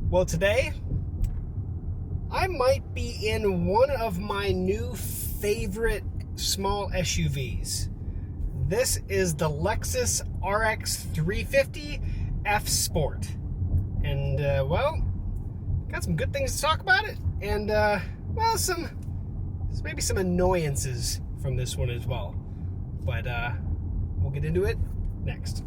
Well, today I might be in one of my new favorite small SUVs. This is the Lexus RX350 F Sport. And, well, got some good things to talk about it. And, well, maybe some annoyances from this one as well. But, we'll get into it next.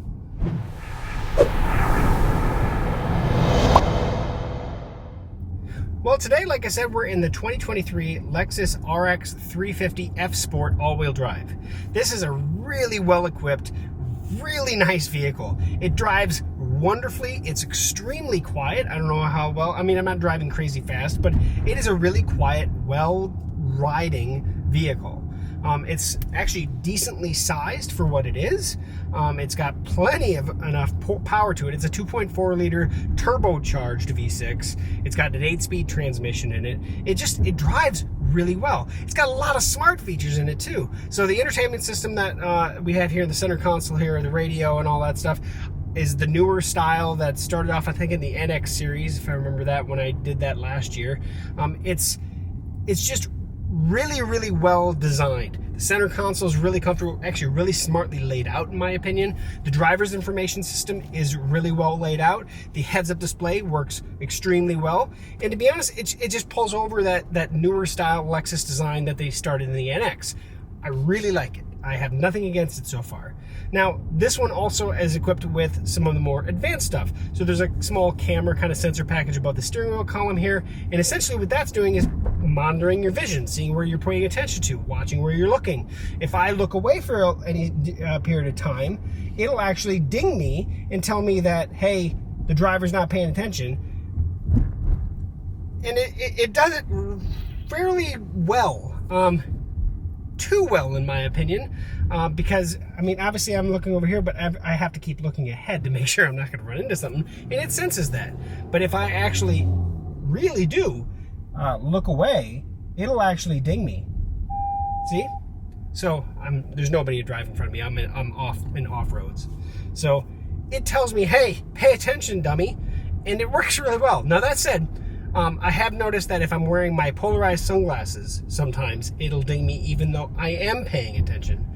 Well, today, like I said, we're in the 2023 Lexus RX350 F Sport all-wheel drive. This is a really well-equipped, really nice vehicle. It drives wonderfully. It's extremely quiet. I don't know how well, I'm not driving crazy fast, but it is a really quiet, well-riding vehicle. It's actually decently sized for what it is. It's got plenty of enough power to it. It's a 2.4 liter turbocharged V6. It's got an 8-speed transmission in it. It drives really well. It's got a lot of smart features in it too. So the entertainment system that we have here in the center console here, the radio and all that stuff, is the newer style that started off, I think, in the NX series, if I remember that when I did that last year. It's just really, really well designed. The center console is really comfortable, actually really smartly laid out in my opinion. The driver's information system is really well laid out. The heads-up display works extremely well. And to be honest, it just pulls over that newer style Lexus design that they started in the NX. I really like it. I have nothing against it so far. Now, this one also is equipped with some of the more advanced stuff. So there's a small camera kind of sensor package above the steering wheel column here. And essentially what that's doing is monitoring your vision, seeing where you're paying attention to, watching where you're looking. If I look away for any period of time, it'll actually ding me and tell me that, hey, the driver's not paying attention. And it does it fairly well. Too well, in my opinion, because obviously I'm looking over here, but I have to keep looking ahead to make sure I'm not going to run into something, and it senses that. But if I actually really do look away, it'll actually ding me. See? So there's nobody to drive in front of me. I'm off roads, so it tells me, hey, pay attention, dummy, and it works really well. Now that said, I have noticed that if I'm wearing my polarized sunglasses, sometimes it'll ding me even though I am paying attention.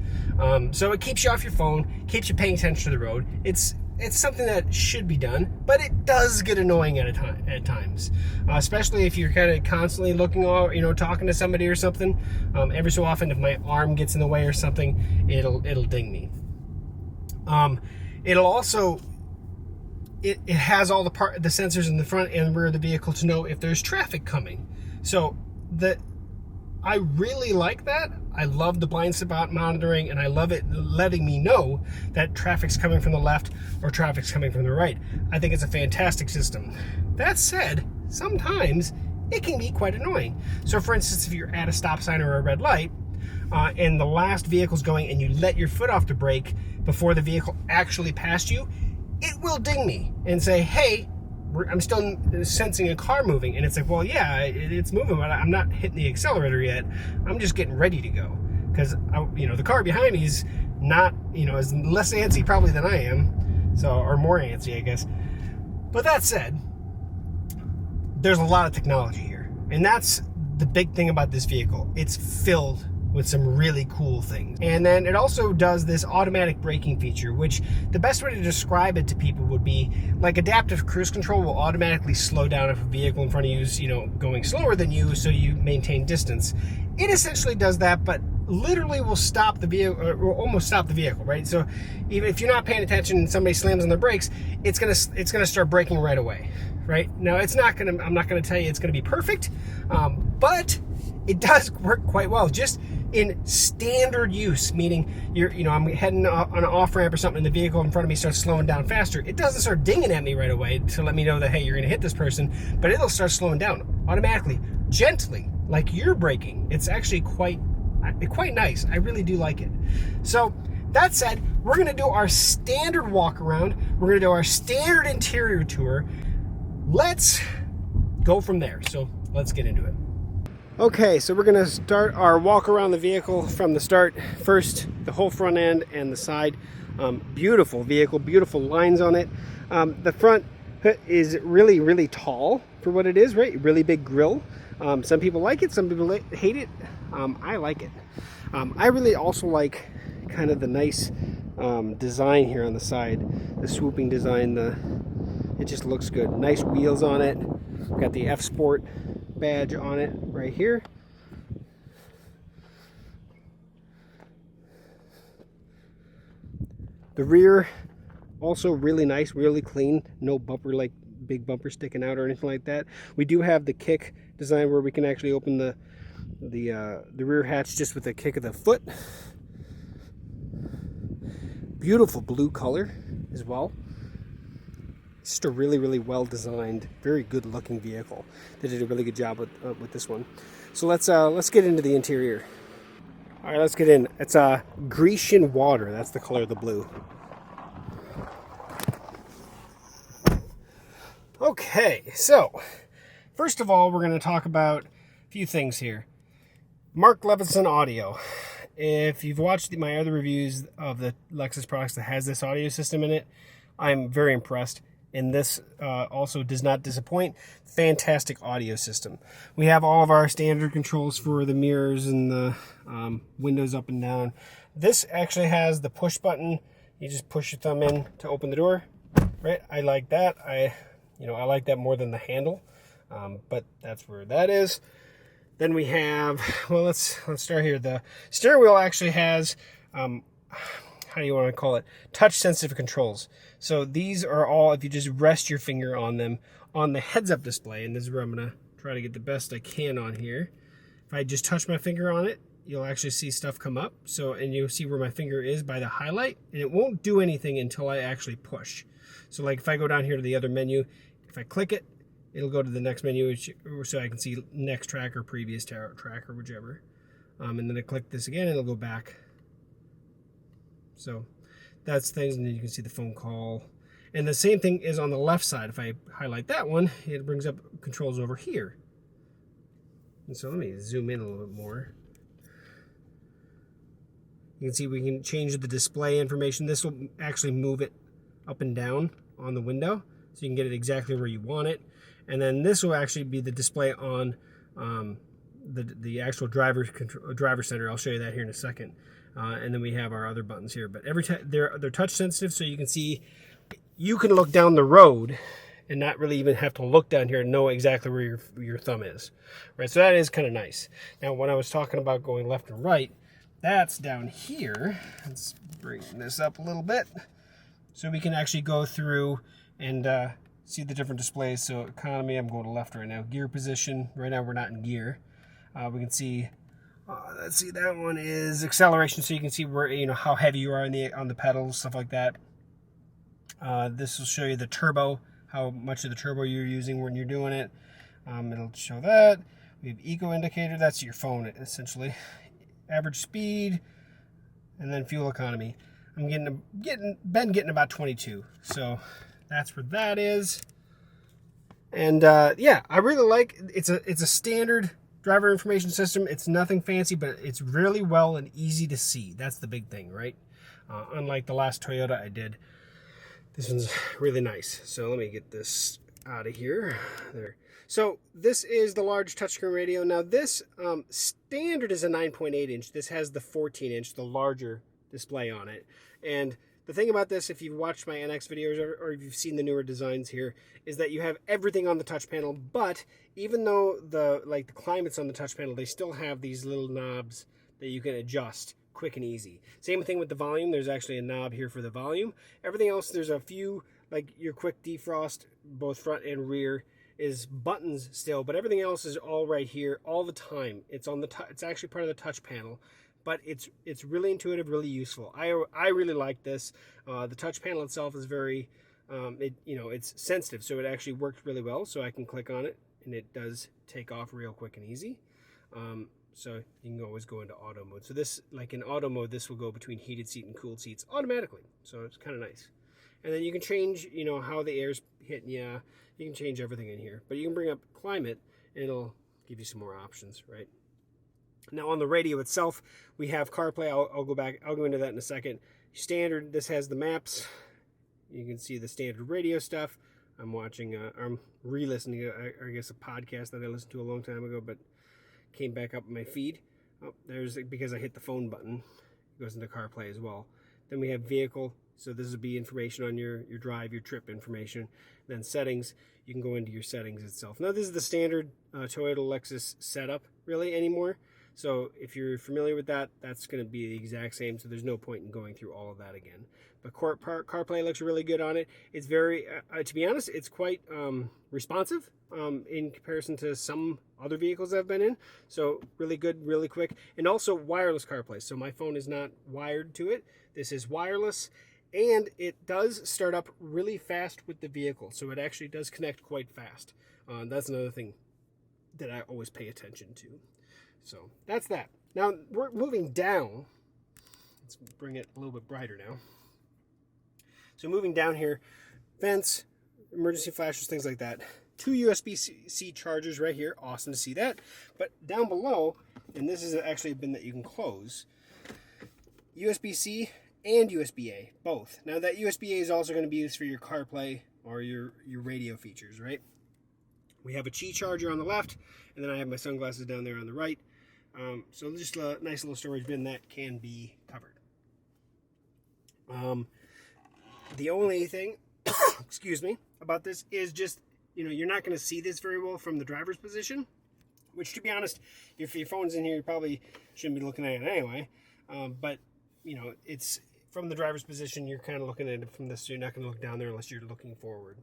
So it keeps you off your phone, keeps you paying attention to the road. It's something that should be done, but it does get annoying at times, especially if you're kind of constantly looking, talking to somebody or something. Every so often, if my arm gets in the way or something, it'll ding me. It'll also. It has all the sensors in the front and rear of the vehicle to know if there's traffic coming. So I really like that. I love the blind spot monitoring, and I love it letting me know that traffic's coming from the left or traffic's coming from the right. I think it's a fantastic system. That said, sometimes it can be quite annoying. So for instance, if you're at a stop sign or a red light, and the last vehicle's going and you let your foot off the brake before the vehicle actually passed you, it will ding me and say, hey, I'm still sensing a car moving. And it's like, well, yeah, it's moving, but I'm not hitting the accelerator yet. I'm just getting ready to go. Because, the car behind me is not, is less antsy probably than I am. So, or more antsy, I guess. But that said, there's a lot of technology here. And that's the big thing about this vehicle. It's filled with some really cool things. And then it also does this automatic braking feature, which the best way to describe it to people would be like adaptive cruise control will automatically slow down if a vehicle in front of you is, going slower than you, so you maintain distance. It essentially does that, but literally will stop the vehicle, or almost stop the vehicle, right? So even if you're not paying attention and somebody slams on the brakes, it's gonna start braking right away, right? Now I'm not gonna tell you it's gonna be perfect, but it does work quite well. Just in standard use, meaning I'm heading on an off-ramp or something and the vehicle in front of me starts slowing down faster. It doesn't start dinging at me right away to let me know that, hey, you're gonna hit this person, but it'll start slowing down automatically, gently, like you're braking. It's actually quite nice. I really do like it. So that said, we're gonna do our standard walk around. We're gonna do our standard interior tour. Let's go from there. So let's get into it. Okay, so we're gonna start our walk around the vehicle from the start. First, the whole front end and the side. Beautiful vehicle, beautiful lines on it. The front is really, really tall for what it is, right? Really big grill. Some people like it, some people hate it. I like it. I really also like kind of the nice design here on the side, the swooping design. It just looks good. Nice wheels on it. Got the F Sport badge on it right here. The rear also really nice, really clean. No bumper, like big bumper sticking out or anything like that. We do have the kick design where we can actually open the rear hatch just with a kick of the foot. Beautiful blue color as well. It's just a really, really well designed, very good looking vehicle. They did a really good job with this one. So let's get into the interior. All right, let's get in. It's Grecian water. That's the color of the blue. Okay, so first of all, we're going to talk about a few things here. Mark Levinson audio. If you've watched my other reviews of the Lexus products that has this audio system in it, I'm very impressed. And this also does not disappoint. Fantastic audio system. We have all of our standard controls for the mirrors and the windows up and down. This actually has the push button. You just push your thumb in to open the door. Right? I like that. I like that more than the handle. But that's where that is. Then we have, well, let's start here. The steering wheel actually has, how do you want to call it? Touch sensitive controls. So these are all, if you just rest your finger on them, on the heads up display, and this is where I'm going to try to get the best I can on here. If I just touch my finger on it, you'll actually see stuff come up. So, and you'll see where my finger is by the highlight, and it won't do anything until I actually push. So like if I go down here to the other menu, if I click it, it'll go to the next menu, so I can see next track or previous track or whichever. And then I click this again, it'll go back. So that's things, and then you can see the phone call. And the same thing is on the left side. If I highlight that one, it brings up controls over here. And so let me zoom in a little bit more. You can see we can change the display information. This will actually move it up and down on the window, so you can get it exactly where you want it. And then this will actually be the display on the actual driver center. I'll show you that here in a second. And then we have our other buttons here. But every time they're touch sensitive, so you can see, you can look down the road and not really even have to look down here and know exactly where your thumb is. Right? So that is kind of nice. Now, when I was talking about going left and right, that's down here. Let's bring this up a little bit, so we can actually go through and see the different displays. So economy, I'm going to left right now. Gear position, right now we're not in gear. We can see, let's see, that one is acceleration, so you can see where, how heavy you are on the pedals, stuff like that. This will show you the turbo, how much of the turbo you're using when you're doing it. It'll show that. We have eco indicator, that's your phone essentially. Average speed, and then fuel economy. I'm getting about 22, so that's where that is. And yeah, I really like it's a standard driver information system. It's nothing fancy, but it's really well and easy to see. That's the big thing, right? Unlike the last Toyota I did, this one's really nice. So let me get this out of here. There. So this is the large touchscreen radio. Now this standard is a 9.8 inch. This has the 14 inch, the larger display on it. And the thing about this, if you've watched my NX videos or if you've seen the newer designs here, is that you have everything on the touch panel. But even though the climate's on the touch panel, they still have these little knobs that you can adjust quick and easy. Same thing with the volume. There's actually a knob here for the volume. Everything else, there's a few, like your quick defrost, both front and rear, is buttons still, but everything else is all right here all the time. It's on the it's actually part of the touch panel, but it's really intuitive, really useful. I really like this. The touch panel itself is very it's sensitive, so it actually works really well. So I can click on it and it does take off real quick and easy. So you can always go into auto mode. So this, like in auto mode, this will go between heated seat and cooled seats automatically. So it's kind of nice. And then you can change, how the air's hitting you. You can change everything in here. But you can bring up climate, and it'll give you some more options, right? Now on the radio itself, we have CarPlay. I'll go into that in a second. Standard, this has the maps. You can see the standard radio stuff. I'm watching, I'm re-listening to, I guess, a podcast that I listened to a long time ago, but came back up in my feed. Oh, there's, because I hit the phone button, it goes into CarPlay as well. Then we have vehicle, so this will be information on your drive, your trip information. Then settings, you can go into your settings itself. Now this is the standard Toyota Lexus setup really anymore. So if you're familiar with that, that's going to be the exact same, so there's no point in going through all of that again. But CarPlay looks really good on it. It's very, to be honest, it's quite responsive in comparison to some other vehicles I've been in. So really good, really quick. And also wireless CarPlay. So my phone is not wired to it. This is wireless. And it does start up really fast with the vehicle. So it actually does connect quite fast. That's another thing that I always pay attention to. So that's that. Now we're moving down. Let's bring it a little bit brighter now. So moving down here, vents, emergency flashes, things like that. 2 USB-C chargers right here. Awesome to see that. But down below, and this is actually a bin that you can close, USB-C and USB-A, both. Now that USB-A is also going to be used for your CarPlay or your radio features, right? We have a Qi charger on the left, and then I have my sunglasses down there on the right. So just a nice little storage bin that can be covered. The only thing, excuse me, about this is just, you're not going to see this very well from the driver's position, which, to be honest, if your phone's in here, you probably shouldn't be looking at it anyway. But, it's from the driver's position, you're kind of looking at it from this, so you're not going to look down there unless you're looking forward.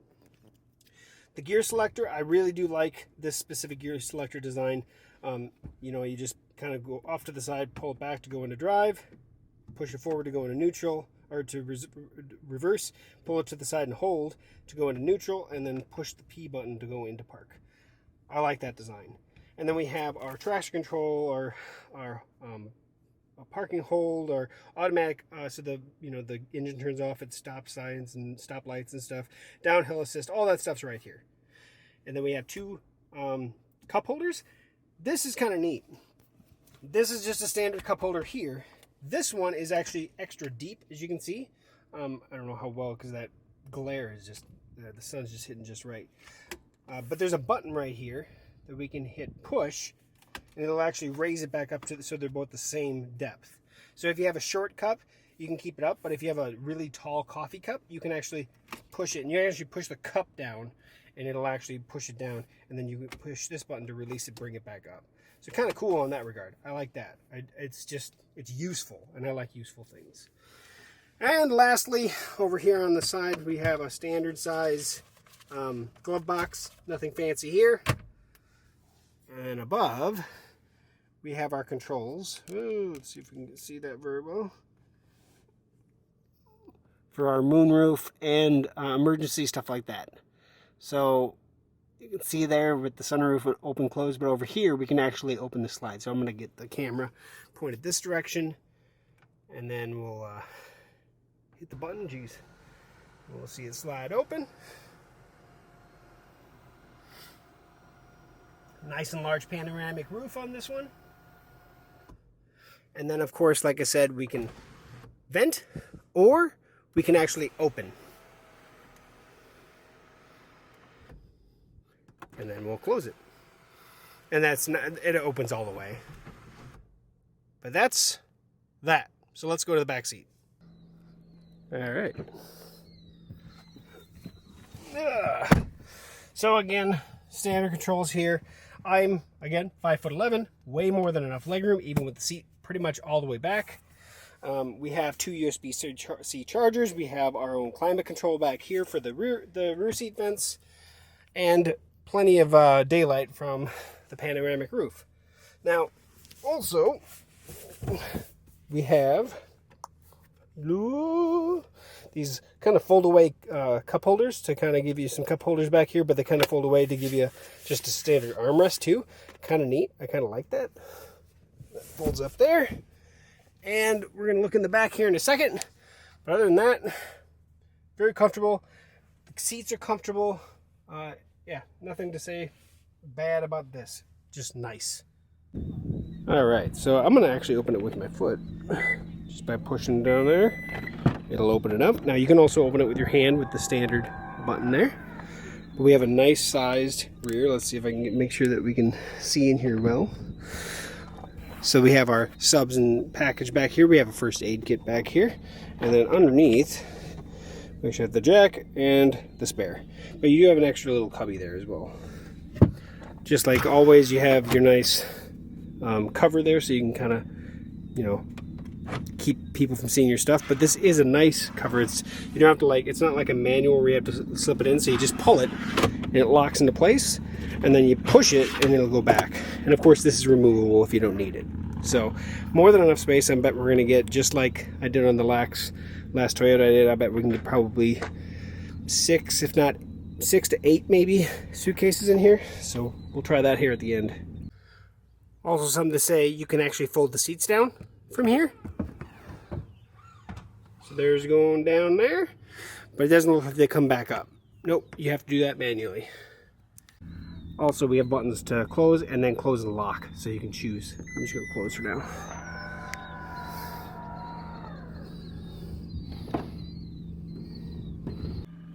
The gear selector, I really do like this specific gear selector design. You just kind of go off to the side, pull it back to go into drive, push it forward to go into neutral, or to reverse, pull it to the side and hold to go into neutral, and then push the P button to go into park. I like that design. And then we have our traction control, or our parking hold, or automatic, so the engine turns off at stop signs and stop lights and stuff, downhill assist, all that stuff's right here. And then we have 2 cup holders. This is kind of neat. This is just a standard cup holder here. This one is actually extra deep, as you can see. I don't know how well, because that glare is just, the sun's just hitting just right. But there's a button right here that we can hit push, and it'll actually raise it back up so they're both the same depth. So if you have a short cup, you can keep it up, but if you have a really tall coffee cup, you can actually push it, and you actually push the cup down, and it'll actually push it down, and then you can push this button to release it, bring it back up. So kind of cool in that regard. I like that. It's useful, and I like useful things. And lastly, over here on the side, we have a standard size glove box. Nothing fancy here. And above, we have our controls. Ooh, let's see if we can see that very well. For our moonroof and emergency stuff like that. So you can see there with the sunroof open closed, but over here we can actually open the slide. So I'm going to get the camera pointed this direction, and then we'll hit the button. Geez, we'll see it slide open. Nice and large panoramic roof on this one. And then, of course, like I said, we can vent, or we can actually open. And then we'll close it. And it opens all the way. But that's that. So let's go to the back seat. All right. So again, standard controls here. I'm, again, 5'11", way more than enough legroom, even with the seat pretty much all the way back. We have 2 USB-C chargers. We have our own climate control back here for the rear seat vents, and plenty of daylight from the panoramic roof. Now, also, we have these kind of fold away cup holders to kind of give you some cup holders back here, but they kind of fold away to give you just a standard armrest too. Kind of neat. I kind of like that. That folds up there. And we're going to look in the back here in a second. But other than that, very comfortable. The seats are comfortable. Yeah, nothing to say bad about this. Just nice. All right, so I'm going to actually open it with my foot. Just by pushing down there, it'll open it up. Now you can also open it with your hand with the standard button there. But we have a nice sized rear. Let's see if I can make sure that we can see in here well. So we have our subs and package back here. We have a first aid kit back here. And then underneath, we actually have the jack and the spare. But you do have an extra little cubby there as well. Just like always, you have your nice cover there so you can kind of, you know, keep people from seeing your stuff. But this is a nice cover. It's, you don't have to, like, it's not like a manual where you have to slip it in. So you just pull it and it locks into place, and then you push it and it'll go back. And of course this is removable if you don't need it. So more than enough space. I bet we're gonna get, just like I did on the last Toyota I did, I bet we can get probably 6, if not 6 to 8 maybe suitcases in here. So we'll try that here at the end. Also something to say, you can actually fold the seats down from here. So there's going down there, but it doesn't look like they come back up. Nope, you have to do that manually. Also, we have buttons to close and then close and lock, so you can choose. I'm just going to close for now.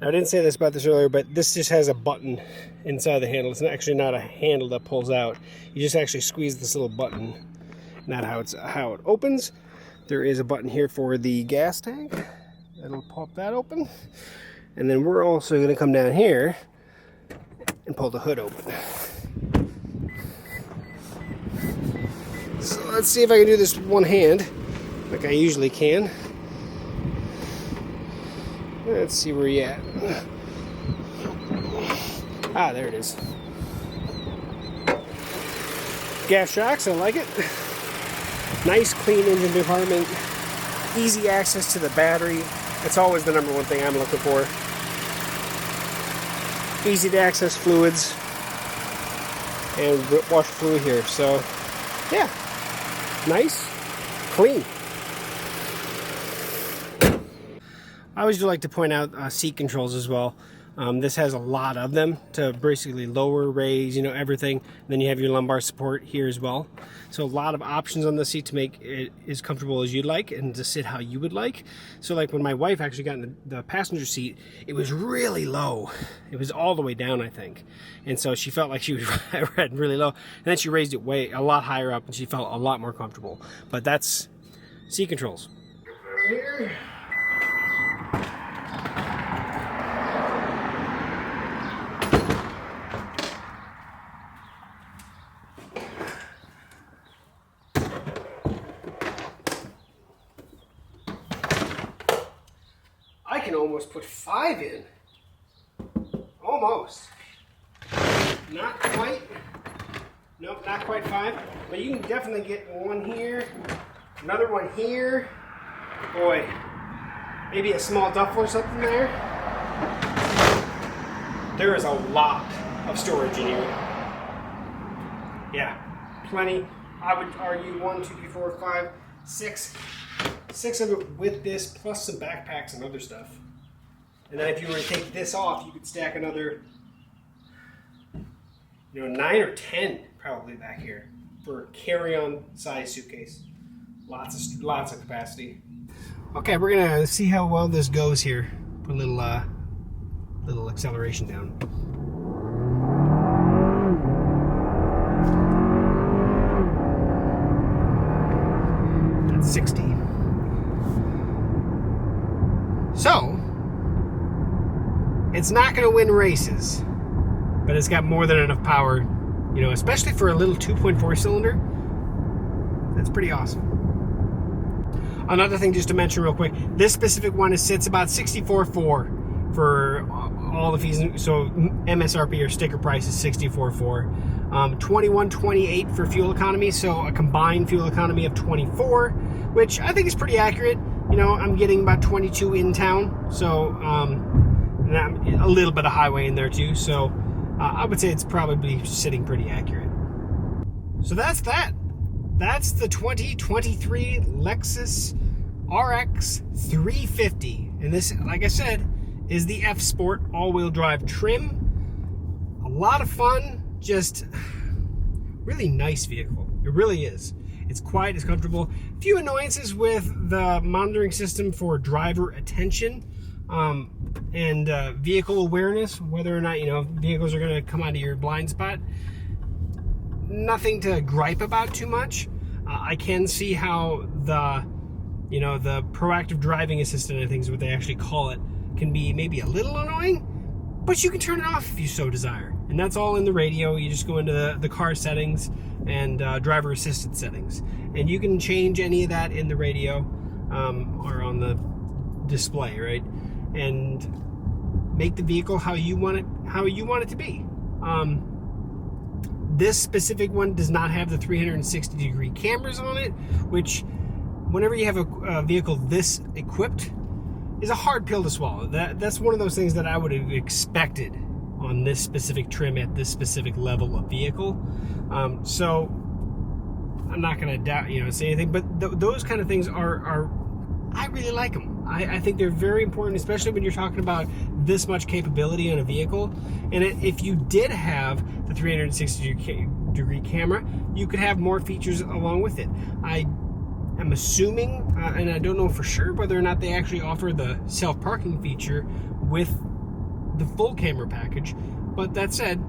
Now, I didn't say this about this earlier, but this just has a button inside the handle. It's actually not a handle that pulls out. You just actually squeeze this little button. Not how it opens. There is a button here for the gas tank. That'll pop that open. And then we're also going to come down here and pull the hood open. So let's see if I can do this with one hand, like I usually can. Let's see where you're at. Ah, there it is. Gas shocks, I like it. Nice clean engine compartment. Easy access to the battery. That's always the number one thing I'm looking for. Easy to access fluids and wash fluid here. So yeah, nice, clean. I always do like to point out seat controls as well. This has a lot of them to basically lower, raise, you know, everything. And then you have your lumbar support here as well. So a lot of options on the seat to make it as comfortable as you'd like and to sit how you would like. So like when my wife actually got in the passenger seat, it was really low. It was all the way down, I think. And so she felt like she was riding really low. And then she raised it a lot higher up and she felt a lot more comfortable. But that's seat controls. Here. I can almost put 5 in. Almost. Not quite. Nope, not quite 5. But you can definitely get one here, another one here. Boy, maybe a small duffel or something there. There is a lot of storage in here. Yeah, plenty. I would argue 1, 2, 3, 4, 5, 6. 6 of it with this, plus some backpacks and other stuff. And then if you were to take this off, you could stack another, 9 or 10 probably back here for a carry-on size suitcase. Lots of capacity. Okay, we're gonna see how well this goes here. Put a little acceleration down. That's 60. So, it's not going to win races, but it's got more than enough power, especially for a little 2.4 cylinder. That's pretty awesome. Another thing just to mention real quick, this specific one sits about $64,400 for all the fees, so MSRP or sticker price is $64,400. $21.28 for fuel economy, so a combined fuel economy of 24, which I think is pretty accurate. I'm getting about 22 in town, so and a little bit of highway in there too, so I would say it's probably sitting pretty accurate. So that's that. That's the 2023 Lexus RX350, and this, like I said, is the F Sport all-wheel drive trim. A lot of fun, just really nice vehicle. It really is. It's quiet, it's comfortable. A few annoyances with the monitoring system for driver attention. and vehicle awareness, whether or not, you know, vehicles are going to come out of your blind spot. Nothing to gripe about too much. I can see how the, you know, the proactive driving assistant, I think is what they actually call it, can be maybe a little annoying, but you can turn it off if you so desire. And that's all in the radio. You just go into the car settings and driver assisted settings, and you can change any of that in the radio or on the display, right? And make the vehicle how you want it to be. This specific one does not have the 360-degree cameras on it, which, whenever you have a vehicle this equipped, is a hard pill to swallow. That's one of those things that I would have expected on this specific trim at this specific level of vehicle. So I'm not going to say anything, but those kind of things are I really like them. I think they're very important, especially when you're talking about this much capability on a vehicle. And if you did have the 360-degree camera, you could have more features along with it. I'm assuming, and I don't know for sure whether or not they actually offer the self-parking feature with the full camera package, but that said,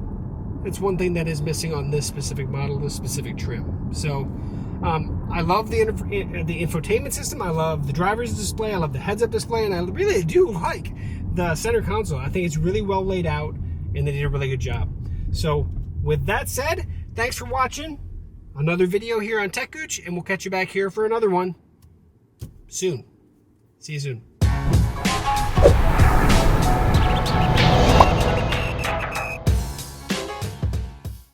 it's one thing that is missing on this specific model, this specific trim. So I love the infotainment system. I love the driver's display. I love the heads-up display, and I really do like the center console. I think it's really well laid out, and they did a really good job. So with that said, thanks for watching another video here on TechGooch, and we'll catch you back here for another one soon. See you soon.